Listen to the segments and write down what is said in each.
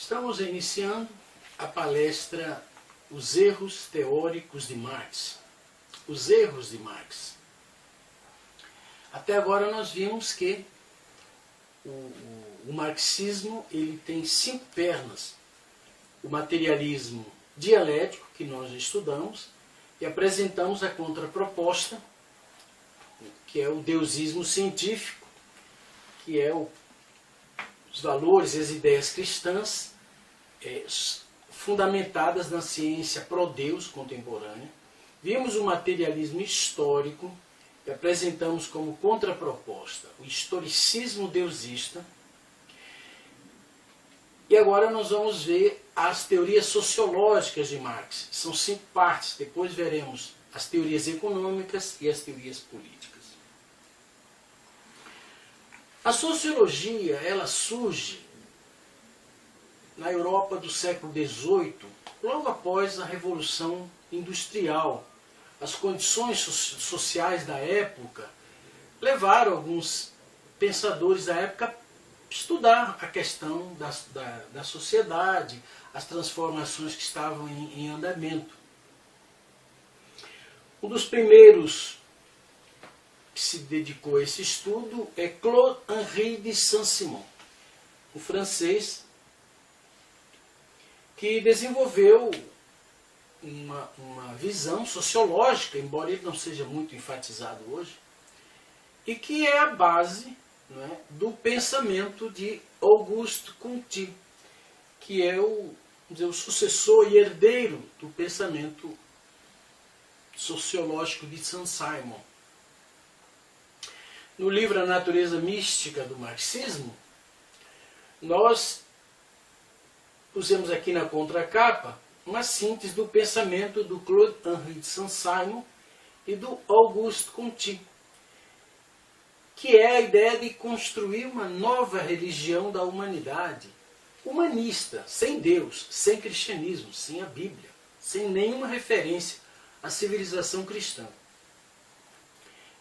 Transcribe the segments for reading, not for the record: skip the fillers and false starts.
Estamos iniciando a palestra Os Erros Teóricos de Marx. Os erros de Marx. Até agora nós vimos que o marxismo ele tem 5 pernas. O materialismo dialético, que nós estudamos, e apresentamos a contraproposta, que é o deusismo científico, que é os valores e as ideias cristãs fundamentadas na ciência pró-Deus contemporânea. Vimos o materialismo histórico, que apresentamos como contraproposta o historicismo deusista. E agora nós vamos ver as teorias sociológicas de Marx. São 5 partes. Depois veremos as teorias econômicas e as teorias políticas. A sociologia, ela surge na Europa do século XVIII, logo após a Revolução Industrial. As condições sociais da época levaram alguns pensadores da época a estudar a questão da sociedade, as transformações que estavam em andamento. Um dos primeiros que se dedicou a esse estudo é Claude-Henri de Saint-Simon, um francês que desenvolveu uma visão sociológica, embora ele não seja muito enfatizado hoje, e que é a base, não é, do pensamento de Auguste Comte, que é o sucessor e herdeiro do pensamento sociológico de Saint-Simon. No livro A Natureza Mística do Marxismo, nós pusemos aqui na contracapa uma síntese do pensamento do Claude-Henri de Saint-Simon e do Auguste Comte, que é a ideia de construir uma nova religião da humanidade, humanista, sem Deus, sem cristianismo, sem a Bíblia, sem nenhuma referência à civilização cristã.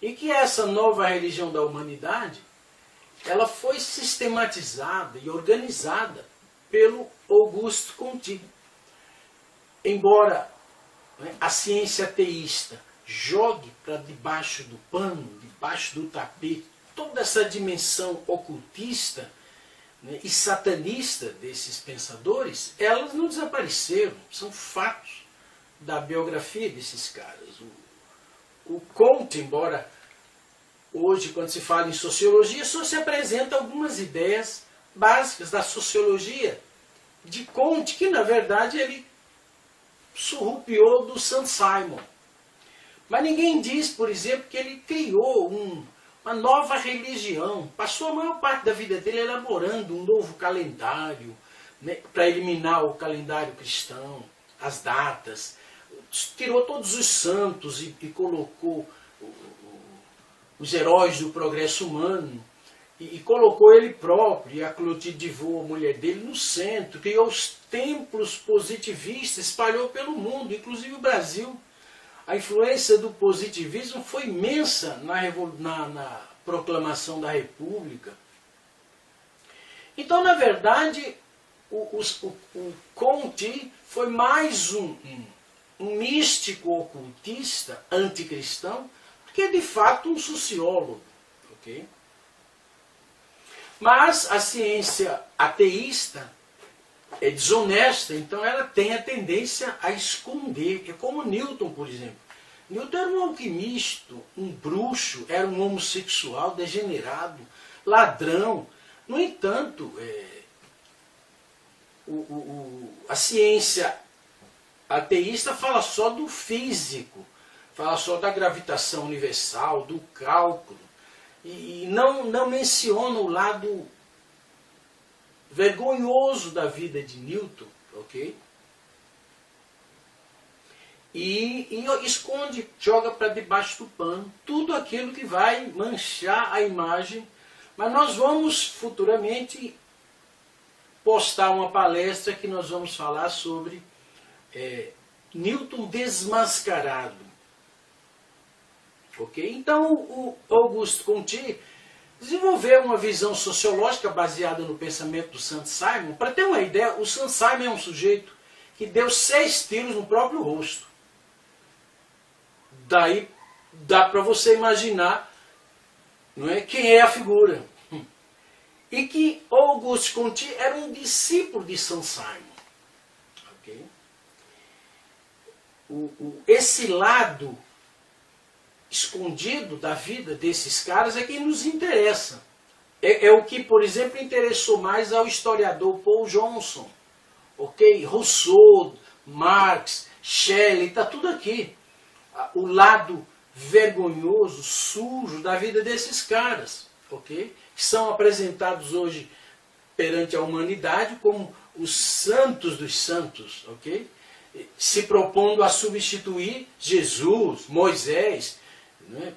E que essa nova religião da humanidade, ela foi sistematizada e organizada pelo Auguste Comte. Embora a ciência ateísta jogue para debaixo do pano, debaixo do tapete, toda essa dimensão ocultista, né, e satanista desses pensadores, elas não desapareceram, são fatos da biografia desses caras. O Comte, embora hoje, quando se fala em sociologia, só se apresenta algumas ideias básicas da sociologia de Comte, que na verdade ele surrupiou do Saint-Simon. Mas ninguém diz, por exemplo, que ele criou uma nova religião. Passou a maior parte da vida dele elaborando um novo calendário, né, para eliminar o calendário cristão, as datas. Tirou todos os santos e colocou os heróis do progresso humano, e colocou ele próprio, e a Clotilde de Vaux, a mulher dele, no centro. Criou os templos positivistas, espalhou pelo mundo, inclusive o Brasil. A influência do positivismo foi imensa na proclamação da República. Então, na verdade, o Comte foi mais um místico ocultista anticristão, que é de fato um sociólogo. Okay? Mas a ciência ateísta é desonesta, então ela tem a tendência a esconder. É como Newton, por exemplo. Newton era um alquimista, um bruxo, era um homossexual degenerado, ladrão. No entanto, a ciência ateísta fala só do físico, fala só da gravitação universal, do cálculo, e não menciona o lado vergonhoso da vida de Newton, ok? E esconde, joga para debaixo do pano tudo aquilo que vai manchar a imagem. Mas nós vamos futuramente postar uma palestra que nós vamos falar sobre Newton desmascarado. Ok? Então o Auguste Comte desenvolver uma visão sociológica baseada no pensamento do Saint-Simon. Para ter uma ideia, o Saint-Simon é um sujeito que deu 6 tiros no próprio rosto. Daí dá para você imaginar, não é, quem é a figura. E que Auguste Conti era um discípulo de Saint-Simon. Okay? Esse lado escondido da vida desses caras é que nos interessa. É o que, por exemplo, interessou mais ao historiador Paul Johnson. Okay? Rousseau, Marx, Shelley, está tudo aqui. O lado vergonhoso, sujo da vida desses caras. Okay? Que são apresentados hoje perante a humanidade como os santos dos santos. Okay? Se propondo a substituir Jesus, Moisés, né,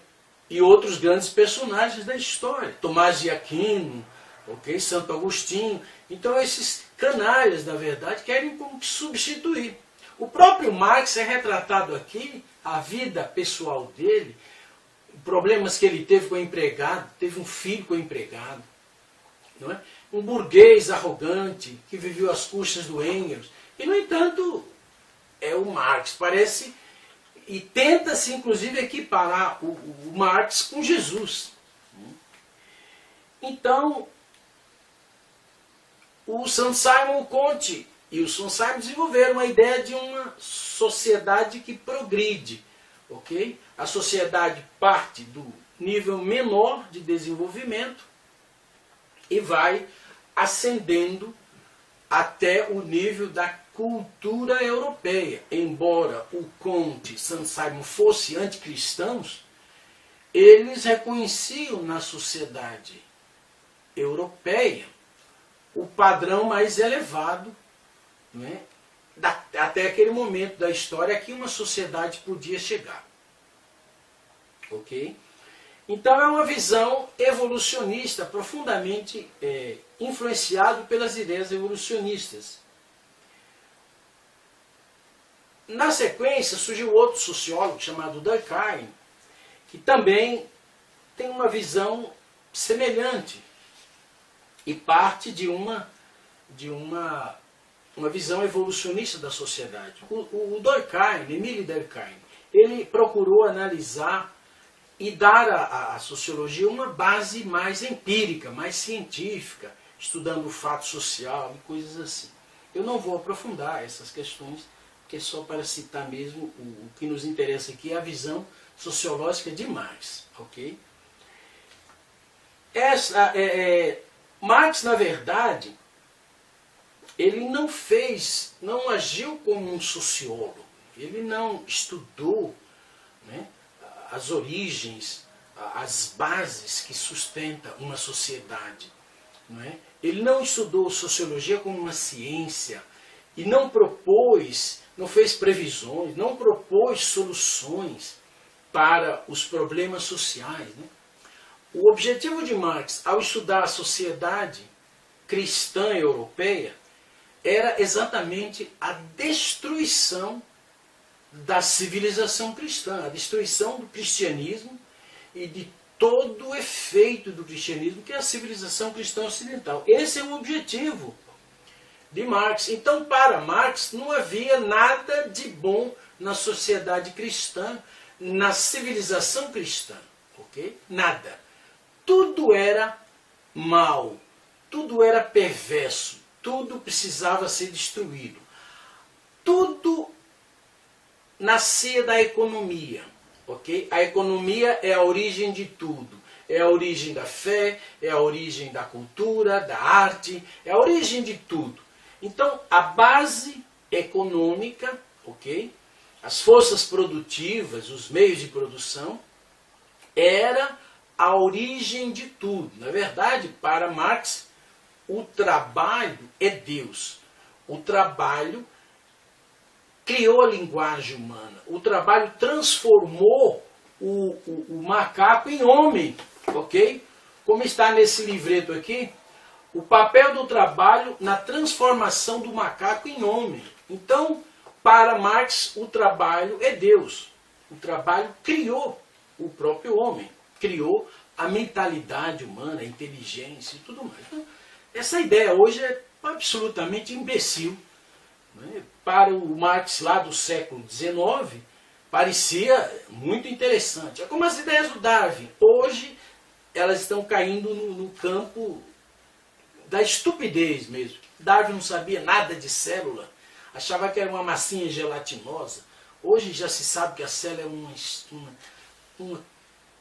e outros grandes personagens da história. Tomás de Aquino, okay, Santo Agostinho. Então esses canalhas, na verdade, querem como que substituir. O próprio Marx é retratado aqui, a vida pessoal dele, problemas que ele teve com o empregado, teve um filho com o empregado. Não é? Um burguês arrogante, que viveu às custas do Engels. E, no entanto, é o Marx. Parece... E tenta-se, inclusive, equiparar o Marx com Jesus. Então, o Saint-Simon Conti e o Saint-Simon desenvolveram a ideia de uma sociedade que progride. Okay? A sociedade parte do nível menor de desenvolvimento e vai ascendendo até o nível da cultura europeia. Embora o Conte e Saint-Simon fossem anticristãos, eles reconheciam na sociedade europeia o padrão mais elevado, né, até aquele momento da história que uma sociedade podia chegar. Ok? Então é uma visão evolucionista, profundamente influenciado pelas ideias evolucionistas. Na sequência surgiu outro sociólogo chamado Durkheim, que também tem uma visão semelhante e parte de uma visão evolucionista da sociedade. O Durkheim, Emile Durkheim, ele procurou analisar e dar à sociologia uma base mais empírica, mais científica, estudando o fato social e coisas assim. Eu não vou aprofundar essas questões, porque é só para citar mesmo o que nos interessa aqui, é a visão sociológica de Marx. Okay? Marx, na verdade, ele não agiu como um sociólogo, ele não estudou, né, as origens, as bases que sustentam uma sociedade. Não é? Ele não estudou sociologia como uma ciência e não fez previsões, não propôs soluções para os problemas sociais. Né? O objetivo de Marx, ao estudar a sociedade cristã europeia, era exatamente a destruição da civilização cristã, a destruição do cristianismo e de todo o efeito do cristianismo, que é a civilização cristã ocidental. Esse é o objetivo de Marx. Então, para Marx, não havia nada de bom na sociedade cristã, na civilização cristã. Okay? Nada. Tudo era mal, tudo era perverso, tudo precisava ser destruído. Tudo nascia da economia. Okay? A economia é a origem de tudo. É a origem da fé, é a origem da cultura, da arte, é a origem de tudo. Então, a base econômica, okay? As forças produtivas, os meios de produção, era a origem de tudo. Na verdade, para Marx, o trabalho é Deus. O trabalho criou a linguagem humana. O trabalho transformou o macaco em homem. Ok? Como está nesse livreto aqui, o papel do trabalho na transformação do macaco em homem. Então, para Marx, o trabalho é Deus. O trabalho criou o próprio homem. Criou a mentalidade humana, a inteligência e tudo mais. Então, essa ideia hoje é absolutamente imbecil. Né? Para o Marx lá do século XIX, parecia muito interessante. É como as ideias do Darwin. Hoje elas estão caindo no campo da estupidez mesmo. Darwin não sabia nada de célula, achava que era uma massinha gelatinosa. Hoje já se sabe que a célula é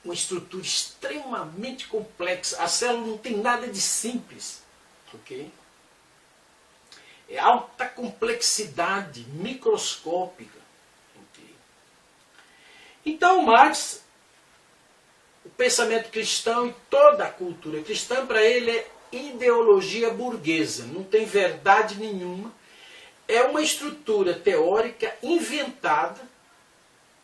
uma estrutura extremamente complexa. A célula não tem nada de simples. Okay? É alta complexidade, microscópica. Okay? Então Marx, o pensamento cristão e toda a cultura cristã, para ele é ideologia burguesa, não tem verdade nenhuma. É uma estrutura teórica inventada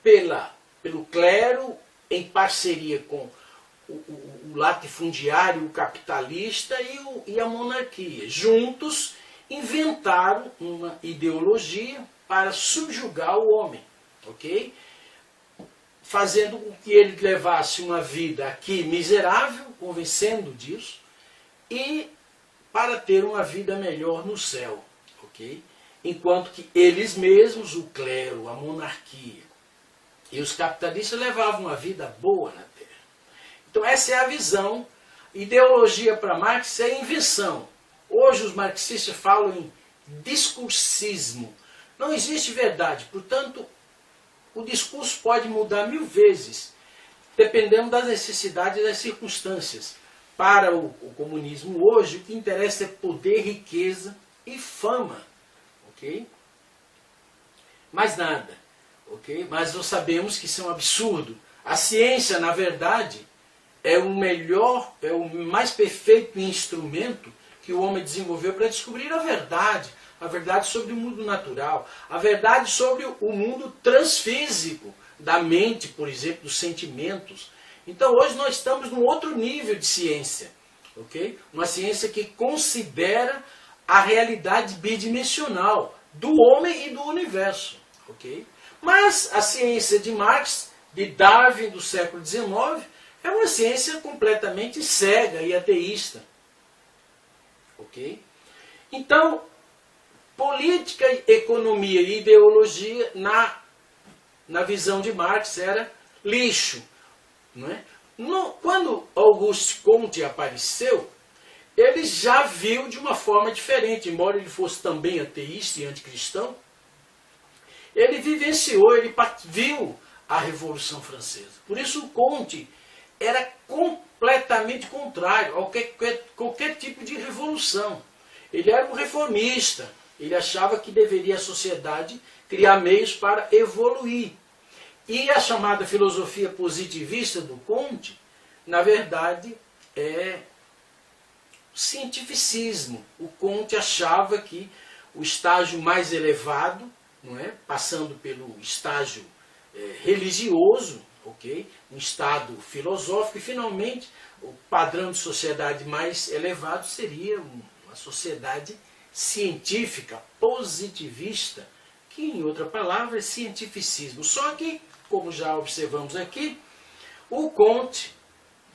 pelo clero em parceria com o latifundiário, o capitalista e a monarquia. Juntos inventaram uma ideologia para subjugar o homem, ok? Fazendo com que ele levasse uma vida aqui miserável, convencendo disso, e para ter uma vida melhor no céu, ok? Enquanto que eles mesmos, o clero, a monarquia e os capitalistas levavam uma vida boa na Terra. Então essa é a visão. Ideologia para Marx é invenção. Hoje os marxistas falam em discursismo. Não existe verdade, portanto, o discurso pode mudar 1000 vezes, dependendo das necessidades e das circunstâncias. Para o comunismo hoje, o que interessa é poder, riqueza e fama. Okay? Mais nada. Okay? Mas nós sabemos que isso é um absurdo. A ciência, na verdade, é o melhor, é o mais perfeito instrumento que o homem desenvolveu para descobrir a verdade sobre o mundo natural, a verdade sobre o mundo transfísico, da mente, por exemplo, dos sentimentos. Então hoje nós estamos num outro nível de ciência, ok? Uma ciência que considera a realidade bidimensional do homem e do universo, ok? Mas a ciência de Marx, de Darwin do século XIX, é uma ciência completamente cega e ateísta, ok? Então, política, economia e ideologia na visão de Marx era lixo. Não é? Quando Auguste Comte apareceu, ele já viu de uma forma diferente, embora ele fosse também ateísta e anticristão, ele vivenciou, ele viu a Revolução Francesa. Por isso o Comte era completamente contrário a qualquer tipo de revolução. Ele era um reformista, ele achava que deveria a sociedade criar meios para evoluir. E a chamada filosofia positivista do Comte, na verdade, é cientificismo. O Comte achava que o estágio mais elevado, não é? Passando pelo estágio religioso, ok? Um estado filosófico, e finalmente o padrão de sociedade mais elevado seria uma sociedade científica, positivista, que em outra palavra é cientificismo. Só que, como já observamos aqui, o Comte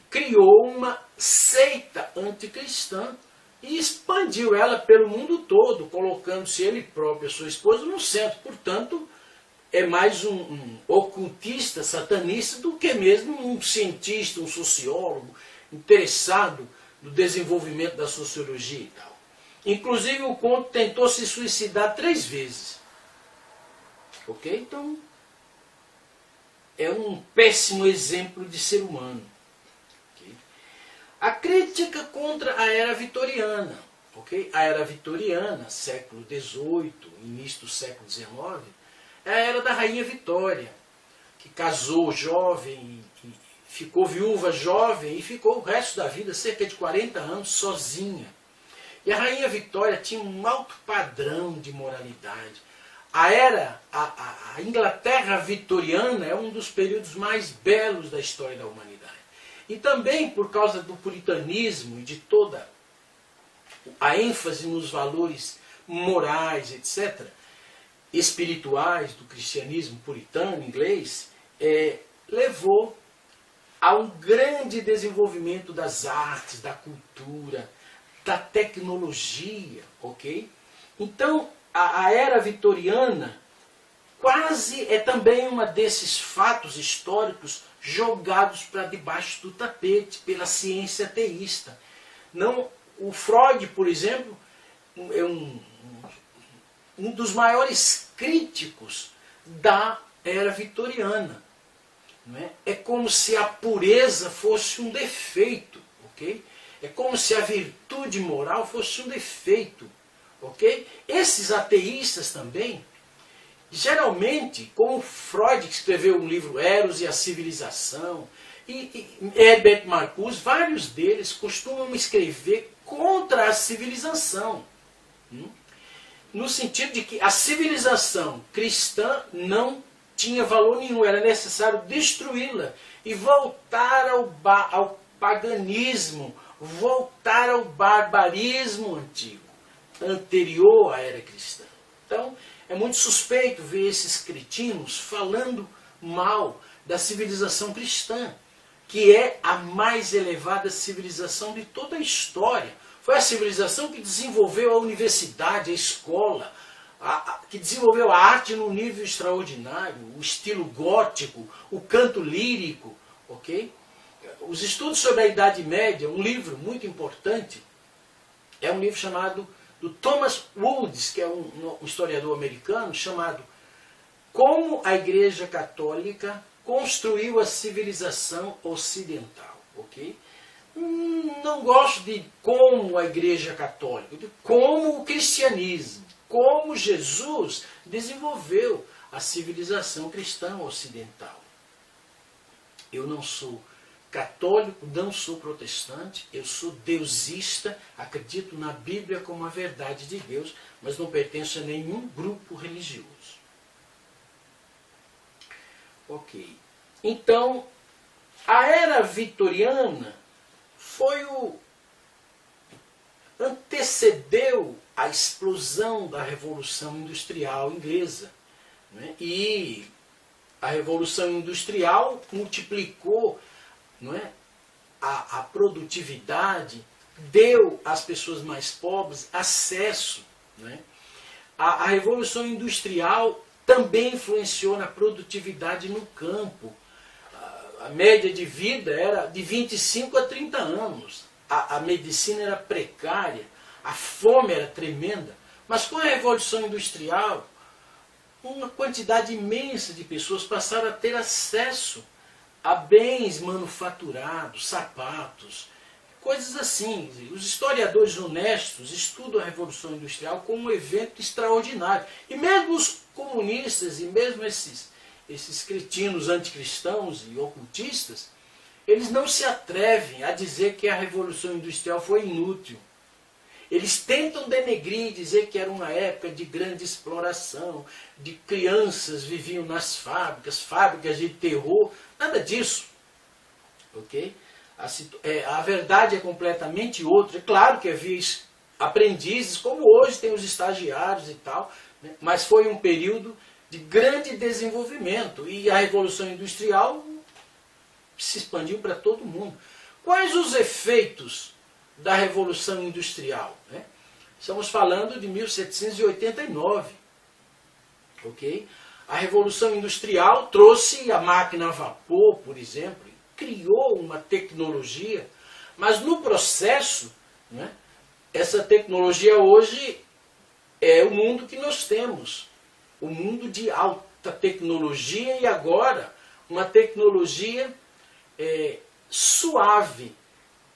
criou uma seita anticristã e expandiu ela pelo mundo todo, colocando-se ele próprio e sua esposa no centro. Portanto, é mais um ocultista, satanista, do que mesmo um cientista, um sociólogo interessado no desenvolvimento da sociologia e tal. Inclusive o Comte tentou se suicidar 3 vezes. Ok? Então, é um péssimo exemplo de ser humano. Okay? A crítica contra a era vitoriana. Okay? A era vitoriana, século XVIII, início do século XIX, é a era da Rainha Vitória, que casou jovem, e ficou viúva jovem e ficou o resto da vida, cerca de 40 anos, sozinha. E a Rainha Vitória tinha um alto padrão de moralidade. A Inglaterra vitoriana é um dos períodos mais belos da história da humanidade. E também por causa do puritanismo e de toda a ênfase nos valores morais, etc., espirituais do cristianismo puritano inglês, levou há um grande desenvolvimento das artes, da cultura, da tecnologia, ok? Então, a era vitoriana quase é também uma desses fatos históricos jogados para debaixo do tapete pela ciência ateísta. Não, o Freud, por exemplo, é um dos maiores críticos da era vitoriana. Não é? É como se a pureza fosse um defeito, ok? É como se a virtude moral fosse um defeito, ok? Esses ateístas também, geralmente, como Freud, que escreveu um livro Eros e a Civilização, e Herbert Marcuse, vários deles costumam escrever contra a civilização. No sentido de que a civilização cristã não tinha valor nenhum, era necessário destruí-la e voltar ao paganismo, voltar ao barbarismo antigo, anterior à era cristã. Então, é muito suspeito ver esses cretinos falando mal da civilização cristã, que é a mais elevada civilização de toda a história. Foi a civilização que desenvolveu a universidade, a escola, que desenvolveu a arte num nível extraordinário, o estilo gótico, o canto lírico, ok? Os estudos sobre a Idade Média, um livro muito importante, é um livro chamado do Thomas Woods, que é um historiador americano, chamado Como a Igreja Católica Construiu a Civilização Ocidental, ok? Não gosto de como a Igreja Católica, de como o cristianismo, como Jesus desenvolveu a civilização cristã ocidental. Eu não sou católico, não sou protestante, eu sou deusista, acredito na Bíblia como a verdade de Deus, mas não pertenço a nenhum grupo religioso. Ok. Então, a era vitoriana antecedeu a explosão da Revolução Industrial Inglesa. Né? E a Revolução Industrial multiplicou, não é, a produtividade, deu às pessoas mais pobres acesso. Né? A Revolução Industrial também influenciou na produtividade no campo. A média de vida era de 25 a 30 anos. A medicina era precária, a fome era tremenda. Mas com a Revolução Industrial, uma quantidade imensa de pessoas passaram a ter acesso a bens manufaturados, sapatos, coisas assim. Os historiadores honestos estudam a Revolução Industrial como um evento extraordinário. E mesmo os comunistas, e mesmo esses cretinos anticristãos e ocultistas, eles não se atrevem a dizer que a Revolução Industrial foi inútil. Eles tentam denegrir e dizer que era uma época de grande exploração, de crianças viviam nas fábricas de terror, nada disso. Ok? A verdade é completamente outra. É claro que havia aprendizes, como hoje tem os estagiários e tal, né? Mas foi um período de grande desenvolvimento e a Revolução Industrial se expandiu para todo mundo. Quais os efeitos da Revolução Industrial? Né? Estamos falando de 1789. Ok? A Revolução Industrial trouxe a máquina a vapor, por exemplo, criou uma tecnologia, mas no processo, né, essa tecnologia hoje é o mundo que nós temos. O mundo de alta tecnologia e agora uma tecnologia suave,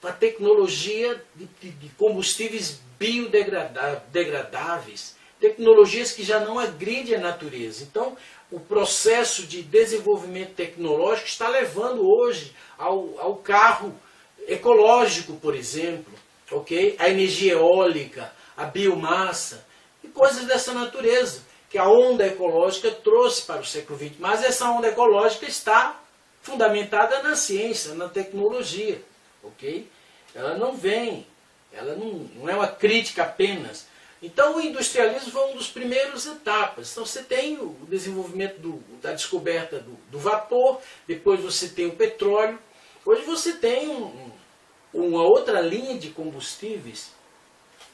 uma tecnologia de combustíveis biodegradáveis, tecnologias que já não agridem a natureza. Então, o processo de desenvolvimento tecnológico está levando hoje ao carro ecológico, por exemplo, okay? A energia eólica, a biomassa e coisas dessa natureza que a onda ecológica trouxe para o século XX. Mas essa onda ecológica está fundamentada na ciência, na tecnologia. Okay? Ela não vem, ela não é uma crítica apenas. Então o industrialismo foi uma das primeiras etapas. Então você tem o desenvolvimento da descoberta do vapor, depois você tem o petróleo, Hoje você tem uma outra linha de combustíveis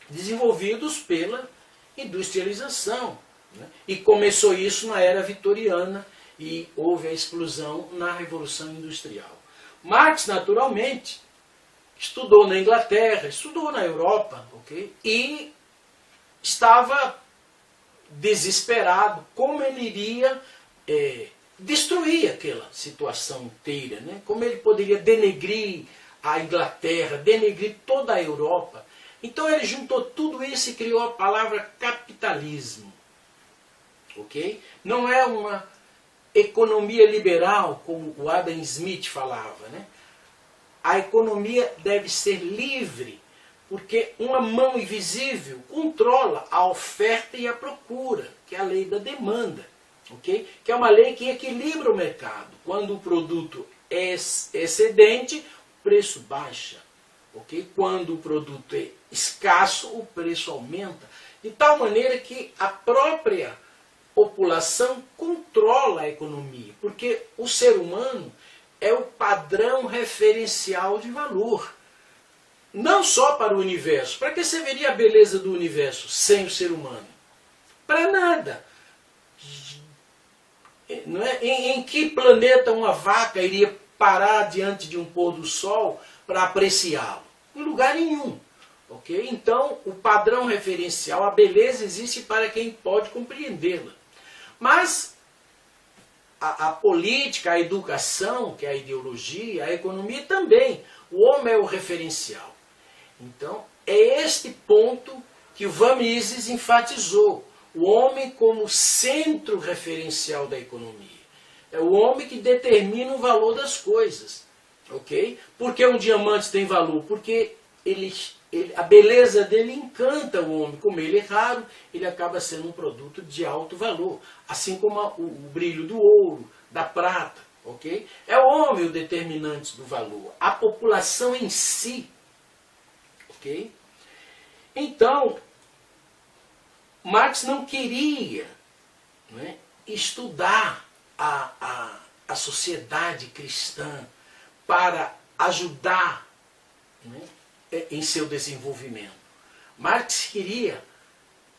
desenvolvidos pela industrialização, né? E começou isso na era vitoriana e houve a explosão na Revolução Industrial. Marx, naturalmente, estudou na Inglaterra, estudou na Europa, ok? E estava desesperado como ele iria destruir aquela situação inteira, né? Como ele poderia denegrir a Inglaterra, denegrir toda a Europa. Então ele juntou tudo isso e criou a palavra capitalismo. Ok? Não é uma economia liberal, como o Adam Smith falava, né? A economia deve ser livre, porque uma mão invisível controla a oferta e a procura, que é a lei da demanda. Okay? Que é uma lei que equilibra o mercado. Quando o produto é excedente, o preço baixa. Okay? Quando o produto é escasso, o preço aumenta. De tal maneira que a própria população controla a economia. Porque o ser humano é o padrão referencial de valor. Não só para o universo. Para que você veria a beleza do universo sem o ser humano? Para nada. Não é? Em que planeta uma vaca iria parar diante de um pôr do sol para apreciá-lo? Em lugar nenhum. Okay? Então, o padrão referencial, a beleza existe para quem pode compreendê-la. Mas a política, a educação, que é a ideologia, a economia também. O homem é o referencial. Então, é este ponto que o Van Mises enfatizou. O homem como centro referencial da economia. É o homem que determina o valor das coisas. Ok? Por que um diamante tem valor? Porque a beleza dele encanta o homem. Como ele é raro, ele acaba sendo um produto de alto valor. Assim como o brilho do ouro, da prata. Ok? É o homem o determinante do valor. A população em si. Ok? Então, Marx não queria, né, estudar a sociedade cristã para ajudar, né, em seu desenvolvimento. Marx queria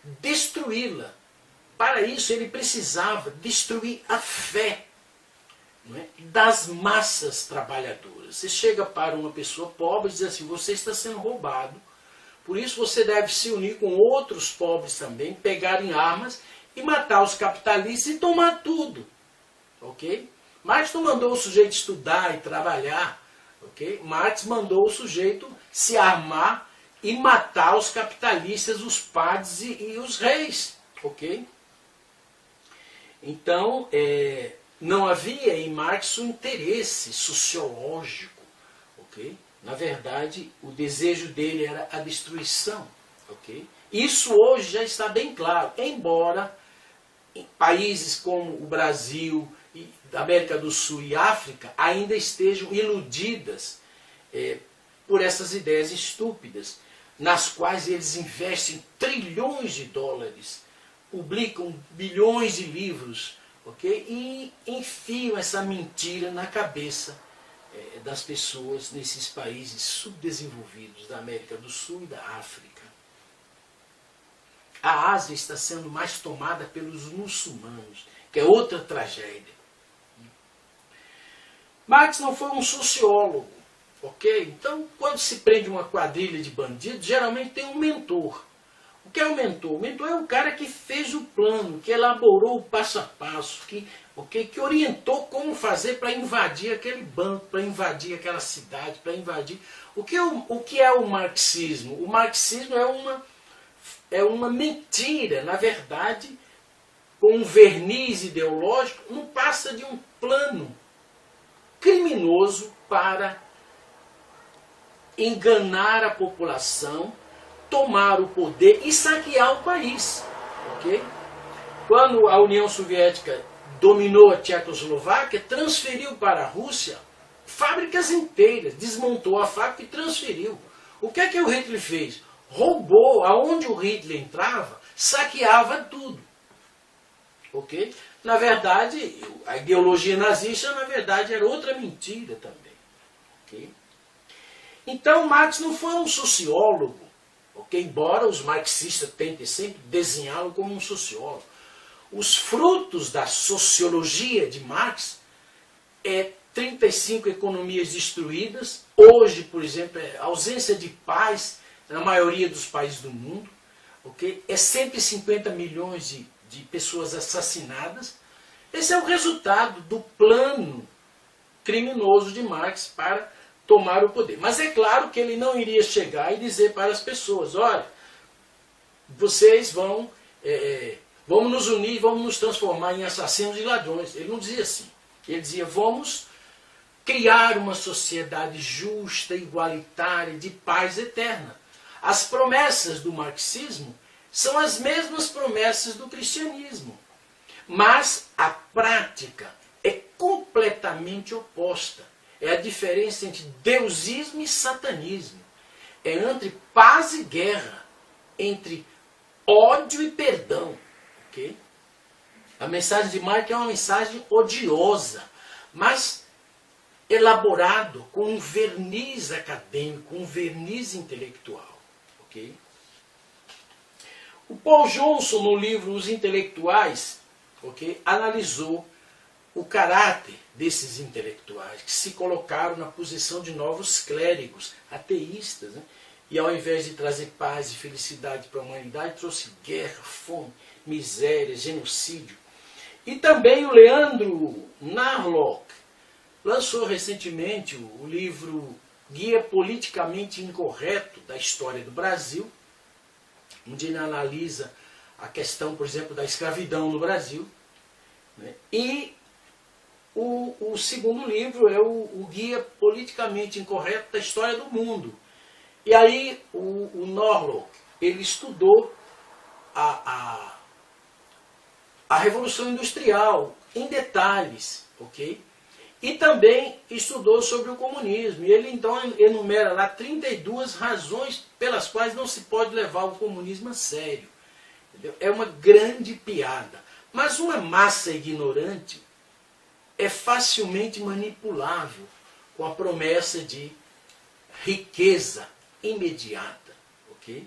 destruí-la. Para isso ele precisava destruir a fé, né, das massas trabalhadoras. Você chega para uma pessoa pobre e diz assim, você está sendo roubado. Por isso você deve se unir com outros pobres também, pegarem armas e matar os capitalistas e tomar tudo. Ok? Marx não mandou o sujeito estudar e trabalhar. Ok? Marx mandou o sujeito se armar e matar os capitalistas, os padres e os reis. Ok? Então, não havia em Marx um interesse sociológico. Ok? Na verdade, o desejo dele era a destruição. Okay? Isso hoje já está bem claro, embora em países como o Brasil, América do Sul e África ainda estejam iludidas por essas ideias estúpidas, nas quais eles investem trilhões de dólares, publicam bilhões de livros, okay? E enfiam essa mentira na cabeça das pessoas nesses países subdesenvolvidos da América do Sul e da África. A Ásia está sendo mais tomada pelos muçulmanos, que é outra tragédia. Marx não foi um sociólogo, ok? Então, quando se prende uma quadrilha de bandidos, geralmente tem um mentor. O que é o mentor? O mentor é o cara que fez o plano, que elaborou o passo a passo, que orientou como fazer para invadir aquele banco, para invadir aquela cidade, para invadir... O que é o marxismo? O marxismo é uma mentira, na verdade, com um verniz ideológico, não passa de um plano criminoso para enganar a população, tomar o poder e saquear o país. Okay? Quando a União Soviética dominou a Tchecoslováquia, transferiu para a Rússia fábricas inteiras, desmontou a fábrica e transferiu. O que é que o Hitler fez? Roubou, aonde o Hitler entrava, saqueava tudo. Ok? Na verdade, a ideologia nazista, na verdade, era outra mentira também. ok? Então Marx não foi um sociólogo, ok? Embora os marxistas tentem sempre desenhá-lo como um sociólogo. Os frutos da sociologia de Marx é 35 economias destruídas. Hoje, por exemplo, é ausência de paz na maioria dos países do mundo. Okay? É 150 milhões de pessoas assassinadas. Esse é o resultado do plano criminoso de Marx para tomar o poder. Mas é claro que ele não iria chegar e dizer para as pessoas, olha, vocês vamos nos unir, vamos nos transformar em assassinos e ladrões. Ele não dizia assim. Ele dizia, vamos criar uma sociedade justa, igualitária, de paz eterna. As promessas do marxismo são as mesmas promessas do cristianismo. Mas a prática é completamente oposta. É a diferença entre deusismo e satanismo. É entre paz e guerra, entre ódio e perdão. Okay? A mensagem de Marx é uma mensagem odiosa, mas elaborado com um verniz acadêmico, um verniz intelectual. Okay? O Paul Johnson, no livro Os Intelectuais, okay, analisou o caráter desses intelectuais que se colocaram na posição de novos clérigos, ateístas, né? E ao invés de trazer paz e felicidade para a humanidade, trouxe guerra, fome, miséria, genocídio. E também o Leandro Narlock lançou recentemente o livro Guia Politicamente Incorreto da História do Brasil, onde ele analisa a questão, por exemplo, da escravidão no Brasil. Né? E o segundo livro é o Guia Politicamente Incorreto da História do Mundo. E aí o Norlock, ele estudou a Revolução Industrial em detalhes, ok? E também estudou sobre o comunismo. E ele então enumera lá 32 razões pelas quais não se pode levar o comunismo a sério. Entendeu? É uma grande piada. Mas uma massa ignorante é facilmente manipulável com a promessa de riqueza imediata. Okay?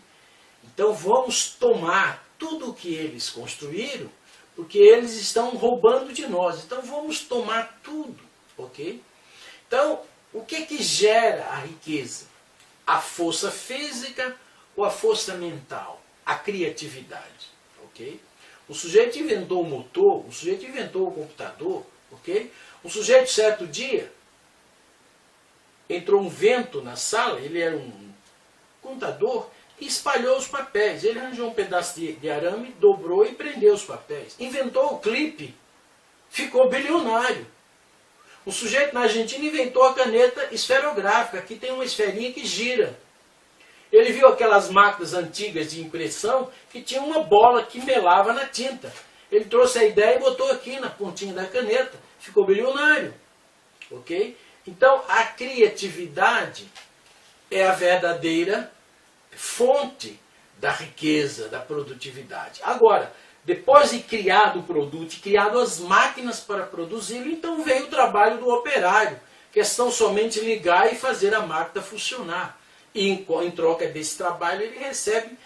Então vamos tomar tudo o que eles construíram, porque eles estão roubando de nós. Então vamos tomar tudo. Okay? Então, o que gera a riqueza? A força física ou a força mental? A criatividade. Okay? O sujeito inventou o motor, o sujeito inventou o computador. Okay? Um sujeito, certo dia, entrou um vento na sala, ele era um contador, e espalhou os papéis. Ele arranjou um pedaço de arame, dobrou e prendeu os papéis. Inventou o clipe, ficou bilionário. Um sujeito na Argentina inventou a caneta esferográfica, que tem uma esferinha que gira. Ele viu aquelas máquinas antigas de impressão que tinha uma bola que melava na tinta. Ele trouxe a ideia e botou aqui na pontinha da caneta. Ficou bilionário. Ok? Então, a criatividade é a verdadeira fonte da riqueza, da produtividade. Agora, depois de criado o produto, criado as máquinas para produzi-lo, então veio o trabalho do operário. Questão somente ligar e fazer a máquina funcionar. E em troca desse trabalho ele recebe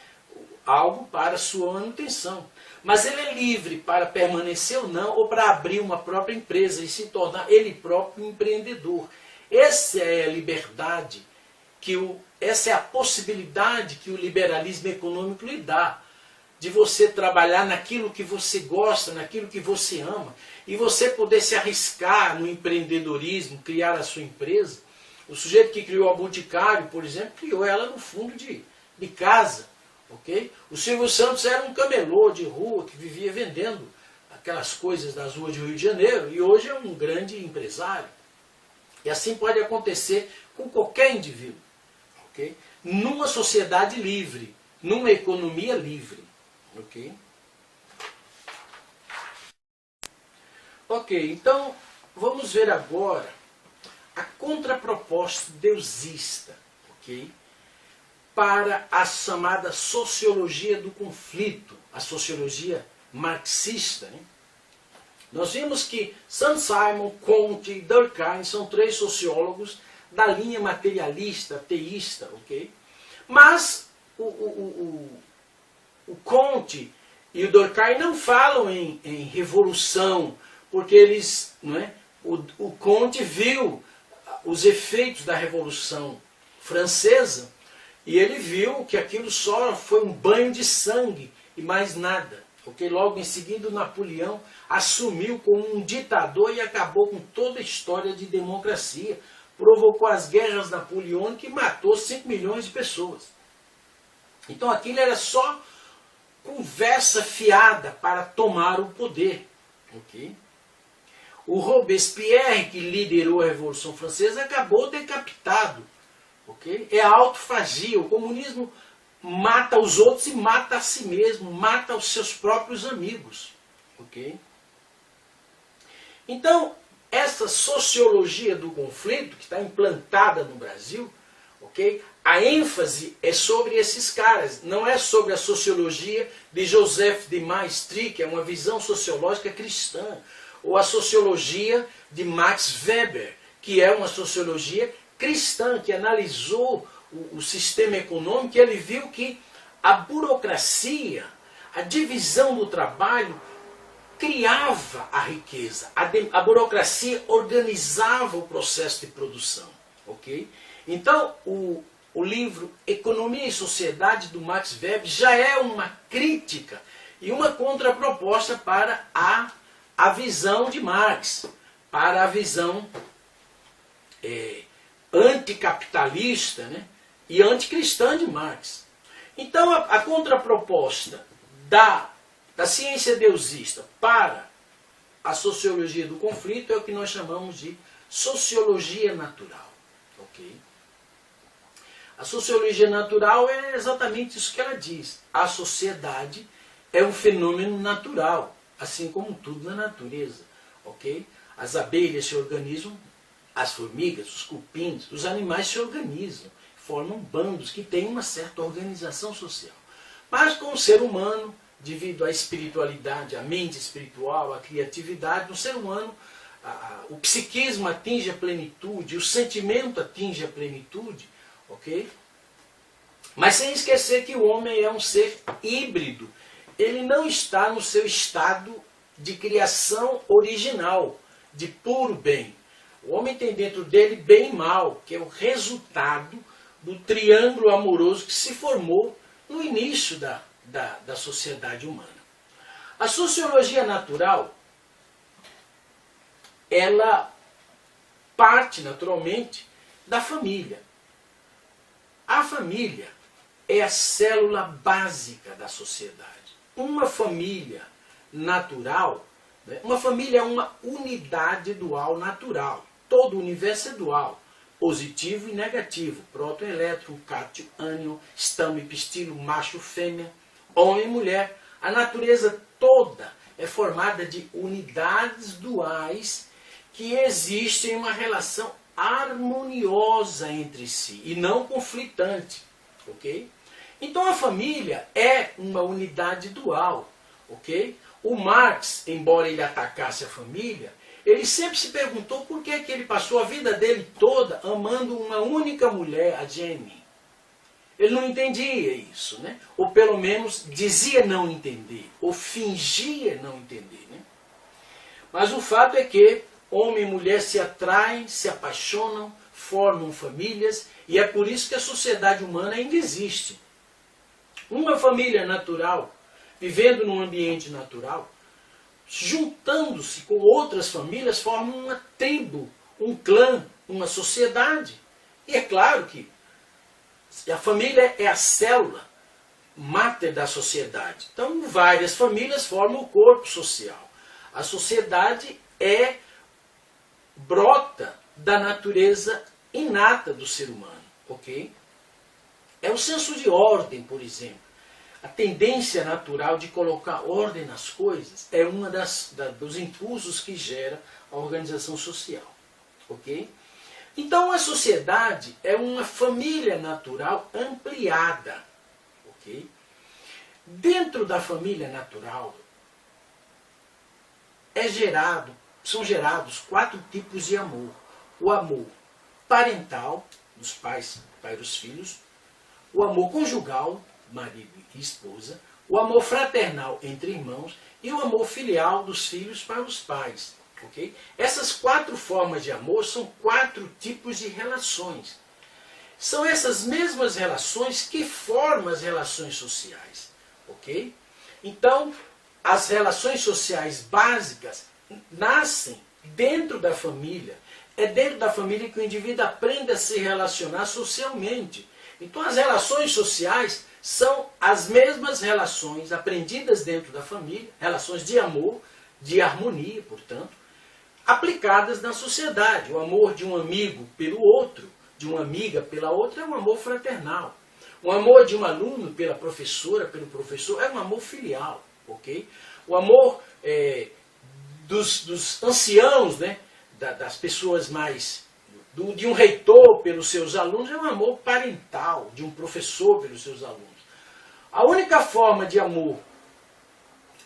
algo para sua manutenção. Mas ele é livre para permanecer ou não, ou para abrir uma própria empresa e se tornar ele próprio empreendedor. Essa é a liberdade, essa é a possibilidade que o liberalismo econômico lhe dá. De você trabalhar naquilo que você gosta, naquilo que você ama, e você poder se arriscar no empreendedorismo, criar a sua empresa. O sujeito que criou a Boticário, por exemplo, criou ela no fundo de casa. Okay? O Silvio Santos era um camelô de rua que vivia vendendo aquelas coisas nas ruas de Rio de Janeiro, e hoje é um grande empresário. E assim pode acontecer com qualquer indivíduo. Okay? Numa sociedade livre, numa economia livre. Ok? Ok, então vamos ver agora a contraproposta deusista, ok? Para a chamada sociologia do conflito, a sociologia marxista. Né? Nós vimos que Saint-Simon, Comte e Durkheim são três sociólogos da linha materialista, teísta, ok? Mas o Comte e o Durkheim não falam em revolução, porque eles, não é? O Comte viu os efeitos da Revolução Francesa e ele viu que aquilo só foi um banho de sangue e mais nada. Okay? Logo em seguida, o Napoleão assumiu como um ditador e acabou com toda a história de democracia. Provocou as guerras napoleônicas e matou 5 milhões de pessoas. Então aquilo era só conversa fiada para tomar o poder. Okay? O Robespierre, que liderou a Revolução Francesa, acabou decapitado. Okay? É a autofagia. O comunismo mata os outros e mata a si mesmo, mata os seus próprios amigos. Okay? Então, essa sociologia do conflito, que está implantada no Brasil, okay? A ênfase é sobre esses caras, não é sobre a sociologia de Joseph de Maistre, que é uma visão sociológica cristã, ou a sociologia de Max Weber, que é uma sociologia cristã, que analisou o sistema econômico e ele viu que a burocracia, a divisão do trabalho, criava a riqueza. A burocracia organizava o processo de produção. Okay? Então, o livro Economia e Sociedade, do Max Weber, já é uma crítica e uma contraproposta para a visão de Marx, para a visão anticapitalista, né, e anticristã de Marx. Então, a contraproposta da ciência deusista para a sociologia do conflito é o que nós chamamos de sociologia natural. Okay? A sociologia natural é exatamente isso que ela diz. A sociedade é um fenômeno natural, assim como tudo na natureza. Okay? As abelhas se organizam, as formigas, os cupins, os animais se organizam, formam bandos que têm uma certa organização social. Mas com o ser humano, devido à espiritualidade, à mente espiritual, à criatividade, no ser humano, o psiquismo atinge a plenitude, o sentimento atinge a plenitude, ok? Mas sem esquecer que o homem é um ser híbrido. Ele não está no seu estado de criação original, de puro bem. O homem tem dentro dele bem e mal, que é o resultado do triângulo amoroso que se formou no início da sociedade humana. A sociologia natural, ela parte naturalmente da família. A família é a célula básica da sociedade. Uma família natural, né? Uma família é uma unidade dual natural. Todo o universo é dual, positivo e negativo, próton, elétron, cátion, ânion, estamo e pistilo, macho, fêmea, homem e mulher. A natureza toda é formada de unidades duais que existem em uma relação harmoniosa entre si e não conflitante. Okay? Então a família é uma unidade dual. Okay? O Marx, embora ele atacasse a família, ele sempre se perguntou por que ele passou a vida dele toda amando uma única mulher, a Jenny. Ele não entendia isso, né? Ou pelo menos dizia não entender, ou fingia não entender. Né? Mas o fato é que homem e mulher se atraem, se apaixonam, formam famílias, e é por isso que a sociedade humana ainda existe. Uma família natural, vivendo num ambiente natural, juntando-se com outras famílias, formam uma tribo, um clã, uma sociedade. E é claro que a família é a célula máter da sociedade. Então, várias famílias formam o corpo social. A sociedade brota da natureza inata do ser humano. Okay? É o senso de ordem, por exemplo. A tendência natural de colocar ordem nas coisas é uma dos impulsos que gera a organização social. Okay? Então a sociedade é uma família natural ampliada. Okay? Dentro da família natural são gerados 4 tipos de amor. O amor parental, dos pais para os filhos, o amor conjugal, marido e esposa, o amor fraternal entre irmãos e o amor filial dos filhos para os pais. Okay? Essas 4 formas de amor são 4 tipos de relações. São essas mesmas relações que formam as relações sociais. Okay? Então, as relações sociais básicas nascem dentro da família. É dentro da família que o indivíduo aprende a se relacionar socialmente. Então, as relações sociais são as mesmas relações aprendidas dentro da família, relações de amor, de harmonia, portanto, aplicadas na sociedade. O amor de um amigo pelo outro, de uma amiga pela outra, é um amor fraternal. O amor de um aluno pela professora, pelo professor, é um amor filial. Okay? O amor dos anciãos, né, das pessoas mais... de um reitor pelos seus alunos, é um amor parental, de um professor pelos seus alunos. A única forma de amor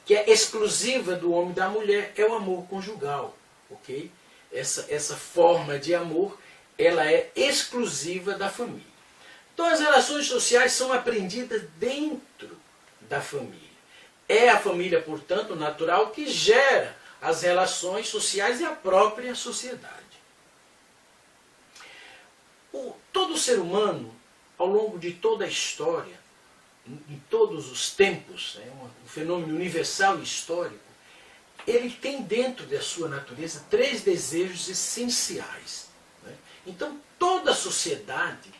que é exclusiva do homem e da mulher é o amor conjugal. Okay? Essa forma de amor, ela é exclusiva da família. Então as relações sociais são aprendidas dentro da família. É a família, portanto, natural que gera as relações sociais e a própria sociedade. Todo ser humano, ao longo de toda a história, em todos os tempos, é um fenômeno universal e histórico, ele tem dentro da sua natureza 3 desejos essenciais. Né? Então, toda a sociedade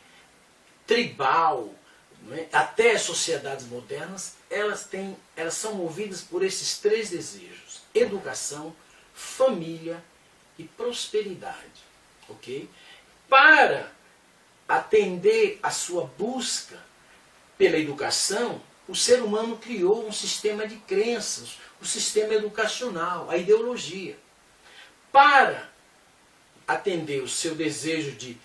tribal, né, até as sociedades modernas, elas são movidas por esses 3 desejos: educação, família e prosperidade. Okay? Para atender à sua busca pela educação, o ser humano criou um sistema de crenças, o sistema educacional, a ideologia. Para atender o seu desejo de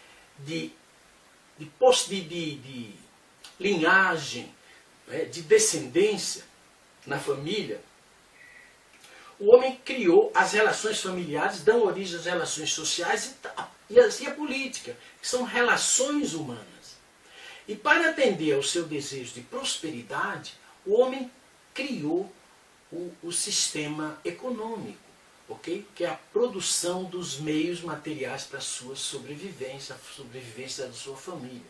linhagem, né, de descendência na família, o homem criou as relações familiares, dão origem às relações sociais e a política, que são relações humanas. E para atender ao seu desejo de prosperidade, o homem criou o sistema econômico, okay? Que é a produção dos meios materiais para a sua sobrevivência, a sobrevivência da sua família.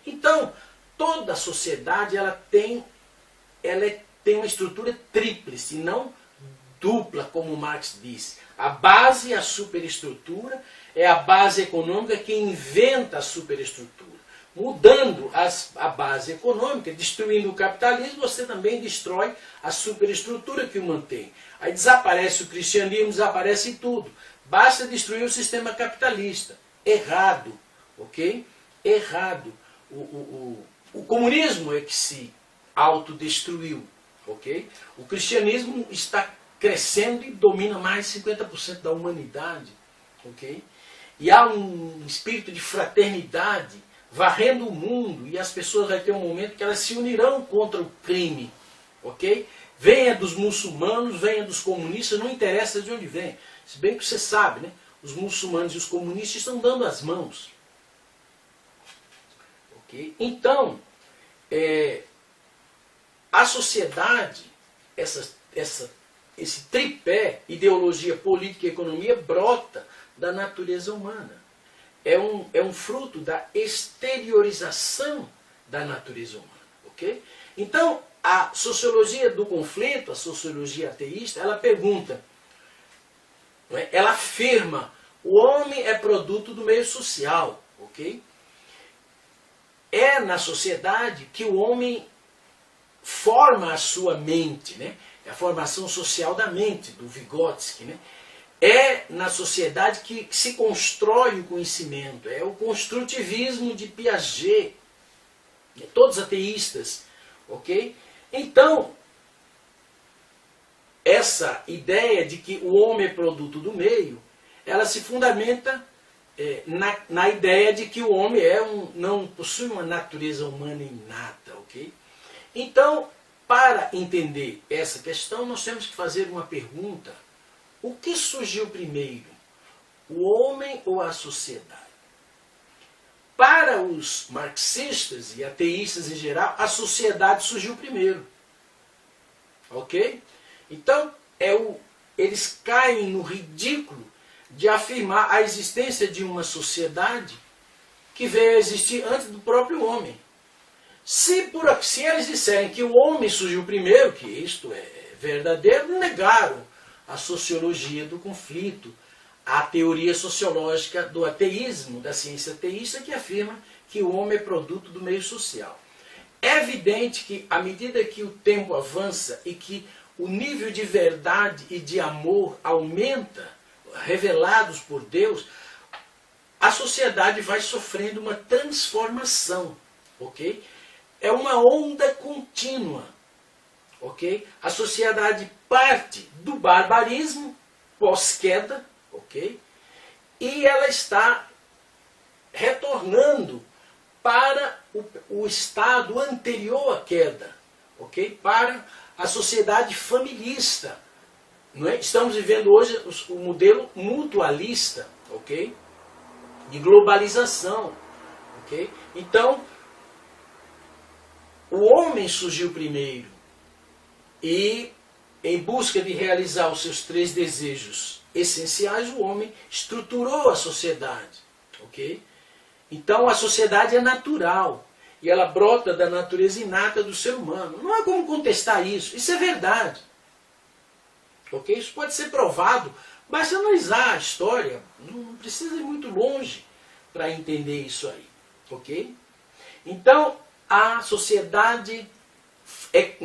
Então, toda a sociedade ela tem uma estrutura tríplice, não dupla, como Marx disse. A base é a superestrutura, é a base econômica que inventa a superestrutura. Mudando a base econômica, destruindo o capitalismo, você também destrói a superestrutura que o mantém. Aí desaparece o cristianismo, desaparece tudo. Basta destruir o sistema capitalista. Errado. Ok? Errado. O comunismo é que se autodestruiu. Ok? O cristianismo está crescendo e domina mais de 50% da humanidade. Ok? E há um espírito de fraternidade varrendo o mundo, e as pessoas vão ter um momento que elas se unirão contra o crime. Ok? Venha dos muçulmanos, venha dos comunistas, não interessa de onde vem. Se bem que você sabe, né? Os muçulmanos e os comunistas estão dando as mãos. Ok? Então, a sociedade, esse tripé, ideologia, política e economia, brota da natureza humana. É um fruto da exteriorização da natureza humana. Okay? Então, a sociologia do conflito, a sociologia ateísta, ela pergunta, ela afirma, o homem é produto do meio social. Okay? É na sociedade que o homem forma a sua mente, né? É a formação social da mente, do Vygotsky, né? É na sociedade que se constrói o conhecimento, é o construtivismo de Piaget, todos ateístas, ok? Então, essa ideia de que o homem é produto do meio, ela se fundamenta na ideia de que o homem não possui uma natureza humana inata, ok? Então, para entender essa questão, nós temos que fazer uma pergunta. O que surgiu primeiro? O homem ou a sociedade? para os marxistas e ateístas em geral, a sociedade surgiu primeiro. Ok? Então, eles caem no ridículo de afirmar a existência de uma sociedade que veio a existir antes do próprio homem. Se eles disserem que o homem surgiu primeiro, que isto é verdadeiro, negaram a sociologia do conflito, a teoria sociológica do ateísmo, da ciência ateísta, que afirma que o homem é produto do meio social. É evidente que, à medida que o tempo avança e que o nível de verdade e de amor aumenta, revelados por Deus, a sociedade vai sofrendo uma transformação, ok? É uma onda contínua, ok? A sociedade parte do barbarismo pós-queda, ok? E ela está retornando para o estado anterior à queda, ok? Para a sociedade familista. Não é? Estamos vivendo hoje o modelo mutualista, ok? De globalização, ok? Então, o homem surgiu primeiro e, em busca de realizar os seus 3 desejos essenciais, o homem estruturou a sociedade, ok? Então, a sociedade é natural e ela brota da natureza inata do ser humano. Não há como contestar isso. Isso é verdade. Ok? Isso pode ser provado. Basta analisar a história. Não precisa ir muito longe para entender isso aí. Ok? Então, a sociedade é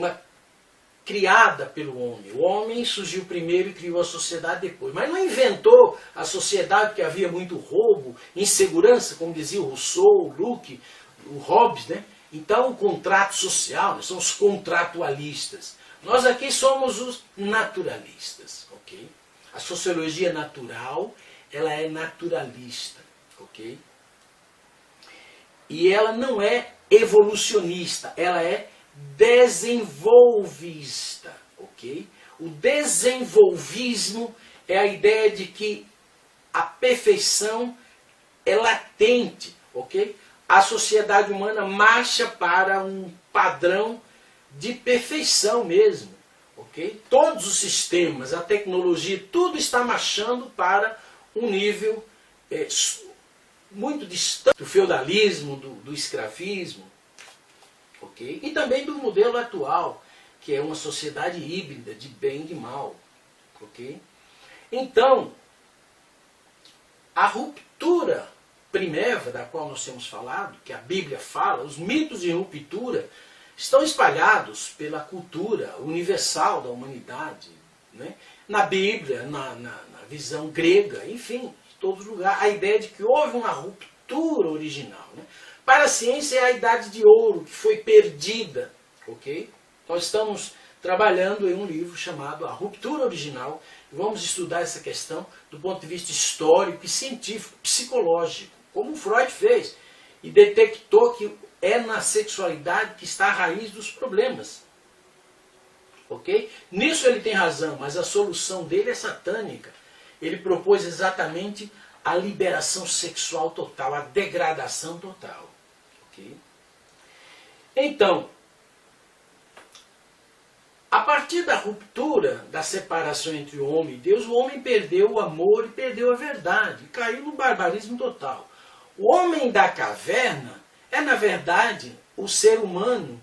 criada pelo homem. O homem surgiu primeiro e criou a sociedade depois. Mas não inventou a sociedade porque havia muito roubo, insegurança, como dizia o Rousseau, o Locke, o Hobbes, né? Então, o contrato social, nós somos contratualistas. Nós aqui somos os naturalistas, ok? A sociologia natural, ela é naturalista, ok? E ela não é evolucionista, ela é desenvolvista, ok? O desenvolvismo é a ideia de que a perfeição é latente, ok? A sociedade humana marcha para um padrão de perfeição mesmo, ok? Todos os sistemas, a tecnologia, tudo está marchando para um nível muito distante do feudalismo, do escravismo, ok? E também do modelo atual, que é uma sociedade híbrida de bem e de mal, ok? Então, a ruptura primeva, da qual nós temos falado, que a Bíblia fala, os mitos de ruptura estão espalhados pela cultura universal da humanidade, né? Na Bíblia, na visão grega, enfim, em todos os lugares, a ideia de que houve uma ruptura original, né? Para a ciência é a idade de ouro que foi perdida, ok? Nós estamos trabalhando em um livro chamado A Ruptura Original, e vamos estudar essa questão do ponto de vista histórico e científico, psicológico, como Freud fez, e detectou que é na sexualidade que está a raiz dos problemas. Ok? Nisso ele tem razão, mas a solução dele é satânica. Ele propôs exatamente a liberação sexual total, a degradação total. Ok? Então, a partir da ruptura, da separação entre o homem e Deus, o homem perdeu o amor e perdeu a verdade, caiu no barbarismo total. O homem da caverna é, na verdade, o ser humano,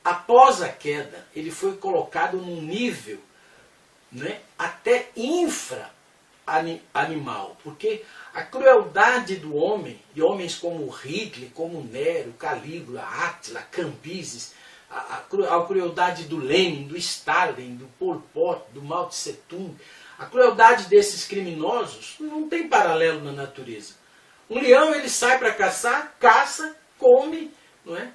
após a queda, ele foi colocado num nível, né, até infra-animal, porque a crueldade do homem, de homens como Hitler, como Nero, Calígula, Átila, Cambises, a crueldade do Lenin, do Stalin, do Pol Pot, do Mao Tse Tung, a crueldade desses criminosos não tem paralelo na natureza. Um leão, ele sai para caçar, caça, come, não é?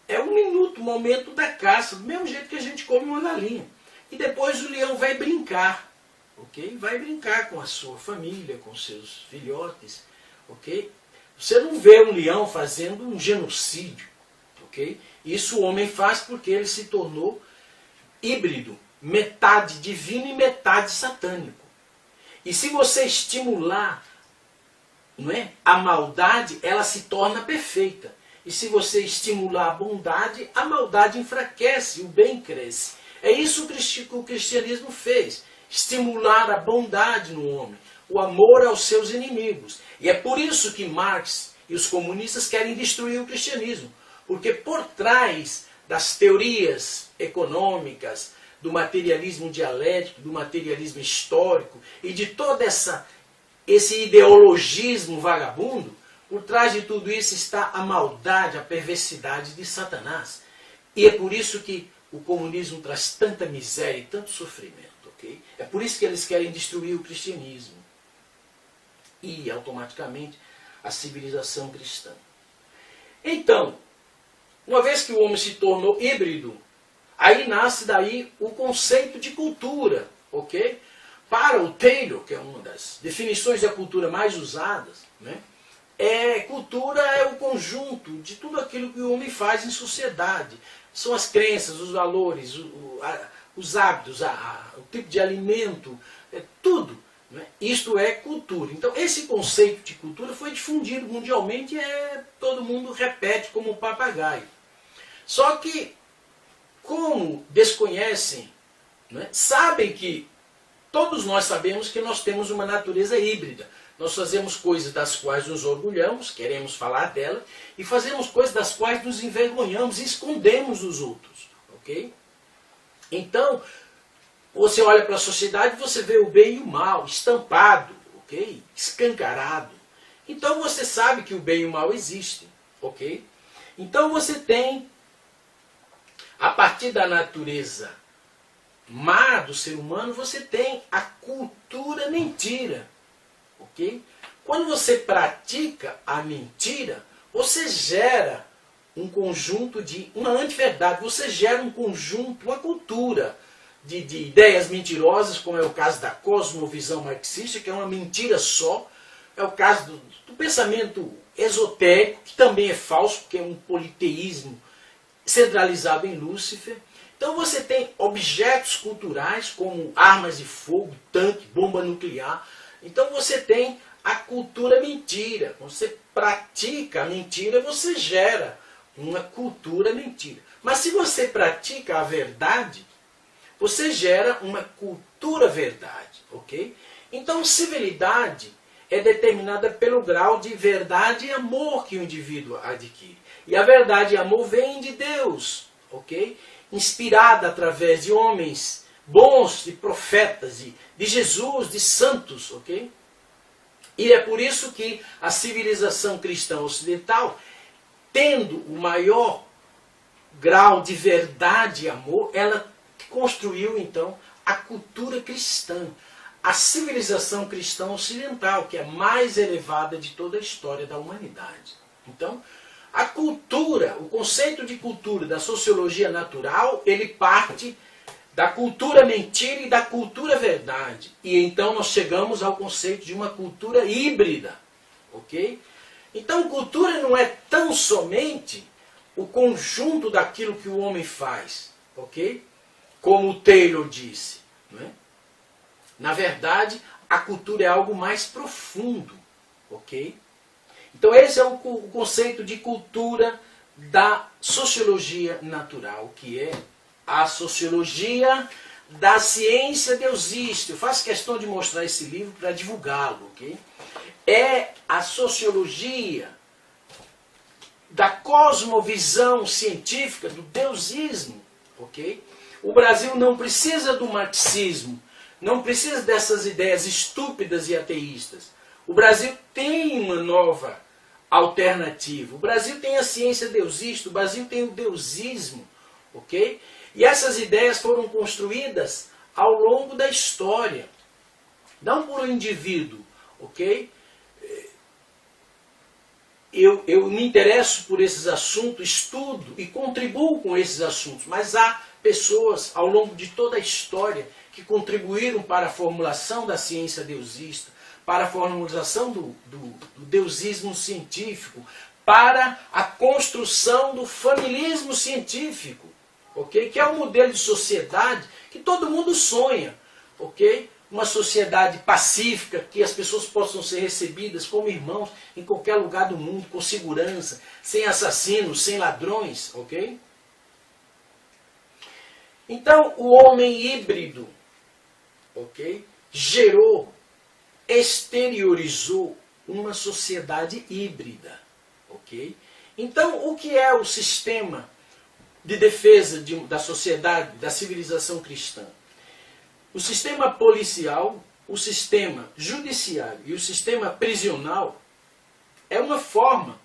É um minuto, o momento da caça, do mesmo jeito que a gente come uma galinha. E depois o leão vai brincar, ok? Vai brincar com a sua família, com seus filhotes, ok? Você não vê um leão fazendo um genocídio, ok? Isso o homem faz porque ele se tornou híbrido, metade divino e metade satânico. E se você estimular não é? A maldade, ela se torna perfeita. E se você estimular a bondade, a maldade enfraquece, o bem cresce. É isso que o cristianismo fez. Estimular a bondade no homem, o amor aos seus inimigos. E é por isso que Marx e os comunistas querem destruir o cristianismo. Porque por trás das teorias econômicas, do materialismo dialético, do materialismo histórico e de todo esse ideologismo vagabundo, por trás de tudo isso está a maldade, a perversidade de Satanás. E é por isso que o comunismo traz tanta miséria e tanto sofrimento. Okay? É por isso que eles querem destruir o cristianismo e, automaticamente, a civilização cristã. Então, uma vez que o homem se tornou híbrido, aí nasce daí o conceito de cultura. Okay? Para o Taylor, que é uma das definições da cultura mais usadas, né? Cultura é o conjunto de tudo aquilo que o homem faz em sociedade. São as crenças, os valores, os hábitos, o tipo de alimento, tudo. Né? Isto é cultura. Então esse conceito de cultura foi difundido mundialmente e todo mundo repete como um papagaio. Só que, como desconhecem, né, sabem que todos nós sabemos que nós temos uma natureza híbrida. Nós fazemos coisas das quais nos orgulhamos, queremos falar dela, e fazemos coisas das quais nos envergonhamos e escondemos dos outros. Okay? Então, você olha para a sociedade e você vê o bem e o mal estampado, okay? Escancarado. Então você sabe que o bem e o mal existem. Okay? Então você tem, a partir da natureza má do ser humano, você tem a cultura mentira. Okay? Quando você pratica a mentira, você gera um conjunto de uma antiverdade, você gera um conjunto, uma cultura de ideias mentirosas, como é o caso da cosmovisão marxista, que é uma mentira só, é o caso do pensamento esotérico, que também é falso, porque é um politeísmo centralizado em Lúcifer. Então você tem objetos culturais como armas de fogo, tanque, bomba nuclear. Então você tem a cultura mentira. Quando você pratica a mentira, você gera uma cultura mentira. Mas se você pratica a verdade, você gera uma cultura verdade. Okay? Então civilidade é determinada pelo grau de verdade e amor que o indivíduo adquire. E a verdade e amor vêm de Deus. Okay? Inspirada através de homens bons, de profetas, de Jesus, de santos, ok? E é por isso que a civilização cristã ocidental, tendo o maior grau de verdade e amor, ela construiu então a cultura cristã, a civilização cristã ocidental, que é a mais elevada de toda a história da humanidade. Então, a cultura, o conceito de cultura da sociologia natural, ele parte da cultura mentira e da cultura verdade. E então nós chegamos ao conceito de uma cultura híbrida. Ok? Então cultura não é tão somente o conjunto daquilo que o homem faz. Ok? Como o Taylor disse. Não é? Na verdade, a cultura é algo mais profundo. Ok? Então esse é o conceito de cultura da sociologia natural, que é a sociologia da ciência deusista. Eu faço questão de mostrar esse livro para divulgá-lo. Okay? É a sociologia da cosmovisão científica, do deusismo. Okay? O Brasil não precisa do marxismo, não precisa dessas ideias estúpidas e ateístas. O Brasil tem uma nova alternativa. O Brasil tem a ciência deusista, o Brasil tem o deusismo. Ok? E essas ideias foram construídas ao longo da história. Não por um indivíduo. Ok? Eu me interesso por esses assuntos, estudo e contribuo com esses assuntos. Mas há pessoas ao longo de toda a história que contribuíram para a formulação da ciência deusista, para a formalização do deusismo científico, para a construção do familismo científico, okay? Que é um modelo de sociedade que todo mundo sonha, okay? uma sociedade pacífica, que as pessoas possam ser recebidas como irmãos em qualquer lugar do mundo, com segurança, sem assassinos, sem ladrões, ok? Então, o homem híbrido, ok, gerou, exteriorizou uma sociedade híbrida, ok? Então, o que é o sistema de defesa da sociedade, da civilização cristã? O sistema policial, o sistema judiciário e o sistema prisional é uma forma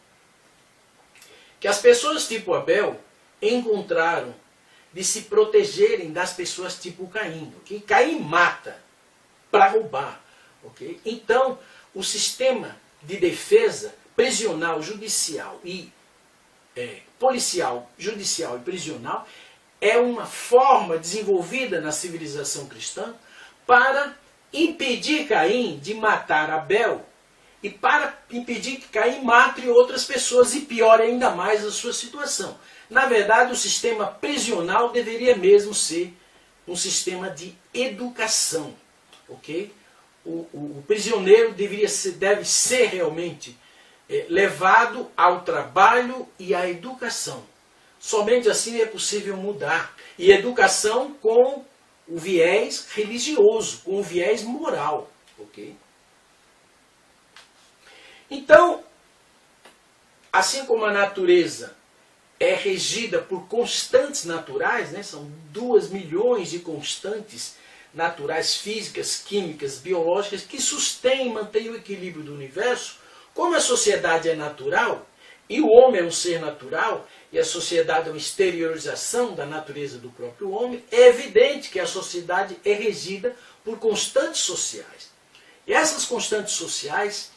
que as pessoas tipo Abel encontraram de se protegerem das pessoas tipo Caim. Okay? Caim mata para roubar. Okay? Então, o sistema de defesa prisional, judicial e policial, judicial e prisional é uma forma desenvolvida na civilização cristã para impedir Caim de matar Abel e para impedir que Caim mate outras pessoas e piore ainda mais a sua situação. Na verdade, o sistema prisional deveria mesmo ser um sistema de educação. Okay? O prisioneiro deve ser realmente levado ao trabalho e à educação. Somente assim é possível mudar. E educação com o viés religioso, com o viés moral. Okay? Então, assim como a natureza é regida por constantes naturais, né? São 2 milhões de constantes naturais, físicas, químicas, biológicas, que sustêm e mantêm o equilíbrio do universo, como a sociedade é natural, e o homem é um ser natural, e a sociedade é uma exteriorização da natureza do próprio homem, é evidente que a sociedade é regida por constantes sociais. E essas constantes sociais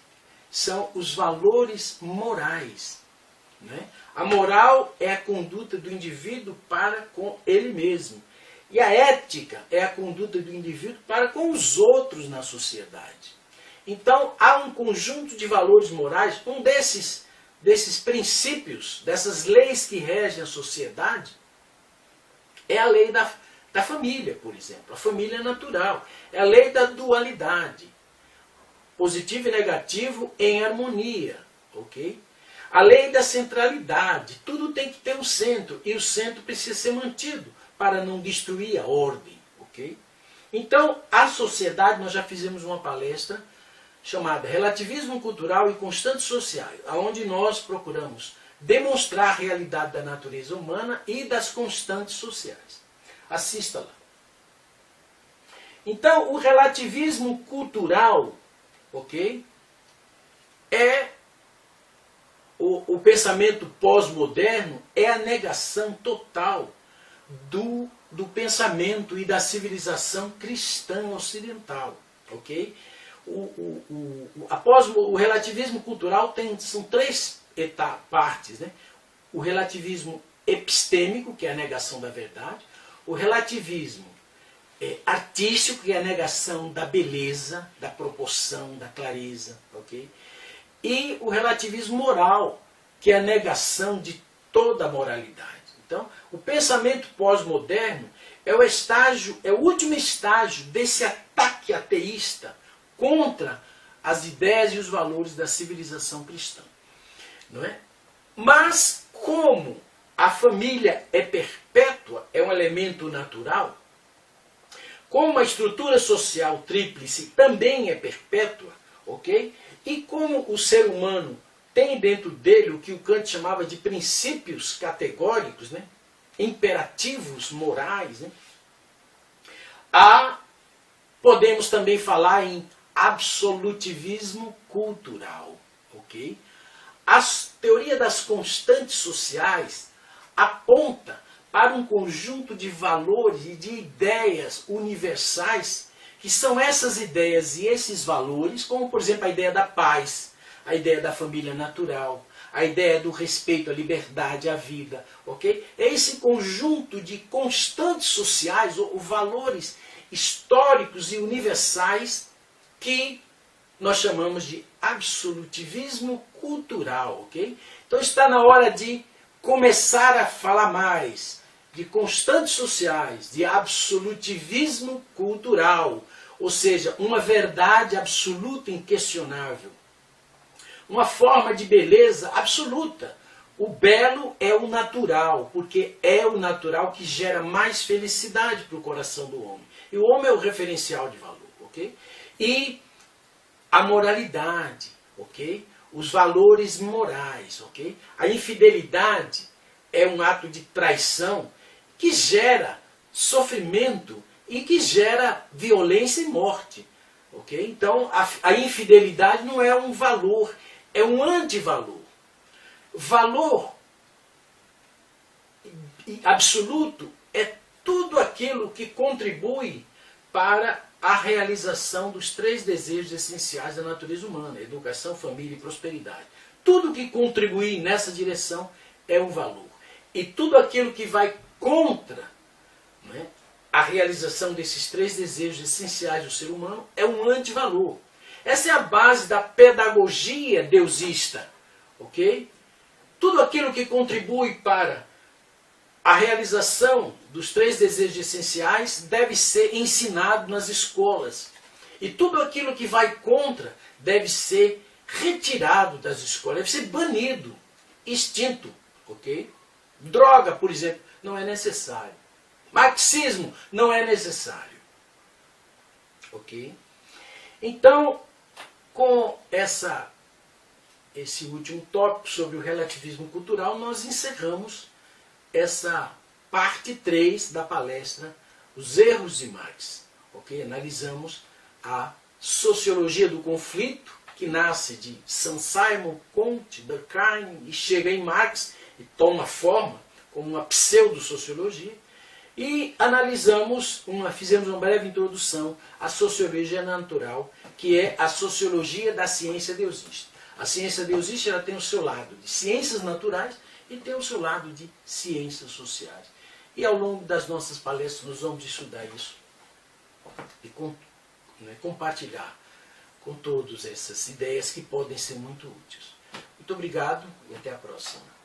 são os valores morais. Né? A moral é a conduta do indivíduo para com ele mesmo. E a ética é a conduta do indivíduo para com os outros na sociedade. Então, há um conjunto de valores morais, um desses princípios, dessas leis que regem a sociedade, é a lei da família, por exemplo. A família natural. É a lei da dualidade. Positivo e negativo em harmonia. Ok? A lei da centralidade. Tudo tem que ter um centro. E o centro precisa ser mantido para não destruir a ordem. Ok? Então, a sociedade, nós já fizemos uma palestra chamada Relativismo Cultural e Constantes Sociais, onde nós procuramos demonstrar a realidade da natureza humana e das constantes sociais. Assista lá. Então, o relativismo cultural, ok, é o pensamento pós-moderno, é a negação total do pensamento e da civilização cristã ocidental, ok? O relativismo cultural são 3 partes. Né? O relativismo epistêmico, que é a negação da verdade. O relativismo artístico, que é a negação da beleza, da proporção, da clareza. Okay? E o relativismo moral, que é a negação de toda a moralidade. Então, o pensamento pós-moderno é o último estágio desse ataque ateísta contra as ideias e os valores da civilização cristã. Não é? Mas, como a família é perpétua, é um elemento natural, como a estrutura social tríplice também é perpétua, ok? E como o ser humano tem dentro dele o que o Kant chamava de princípios categóricos, né? Imperativos morais, né? Podemos também falar em absolutivismo cultural. Okay? A teoria das constantes sociais aponta para um conjunto de valores e de ideias universais, que são essas ideias e esses valores, como por exemplo a ideia da paz, a ideia da família natural, a ideia do respeito à liberdade, à vida. Okay? É esse conjunto de constantes sociais, ou valores históricos e universais, que nós chamamos de absolutivismo cultural. Okay? Então está na hora de começar a falar mais de constantes sociais, de absolutivismo cultural, ou seja, uma verdade absoluta e inquestionável. Uma forma de beleza absoluta. O belo é o natural, porque é o natural que gera mais felicidade para o coração do homem. E o homem é o referencial de valor, ok? E a moralidade, ok? Os valores morais, ok? A infidelidade é um ato de traição que gera sofrimento e que gera violência e morte, ok? Então, a infidelidade não é um valor, é um antivalor. Valor absoluto é tudo aquilo que contribui para a realização dos 3 desejos essenciais da natureza humana: educação, família e prosperidade. Tudo que contribuir nessa direção é um valor. E tudo aquilo que vai contra, né, a realização desses 3 desejos essenciais do ser humano é um antivalor. Essa é a base da pedagogia deusista, ok? Tudo aquilo que contribui para a realização dos 3 desejos essenciais deve ser ensinado nas escolas. E tudo aquilo que vai contra deve ser retirado das escolas, deve ser banido, extinto, ok? Droga, por exemplo, não é necessário. Marxismo não é necessário, ok? Então, com esse último tópico sobre o relativismo cultural, nós encerramos essa parte 3 da palestra Os Erros de Marx. Okay? Analisamos a sociologia do conflito, que nasce de Saint-Simon, Comte, Durkheim, e chega em Marx e toma forma como uma pseudo-sociologia. E analisamos, fizemos uma breve introdução à sociologia natural, que é a sociologia da ciência deusista. A ciência deusista ela tem o seu lado de ciências naturais e tem o seu lado de ciências sociais. E ao longo das nossas palestras nós vamos estudar isso e compartilhar com todas essas ideias que podem ser muito úteis. Muito obrigado e até a próxima.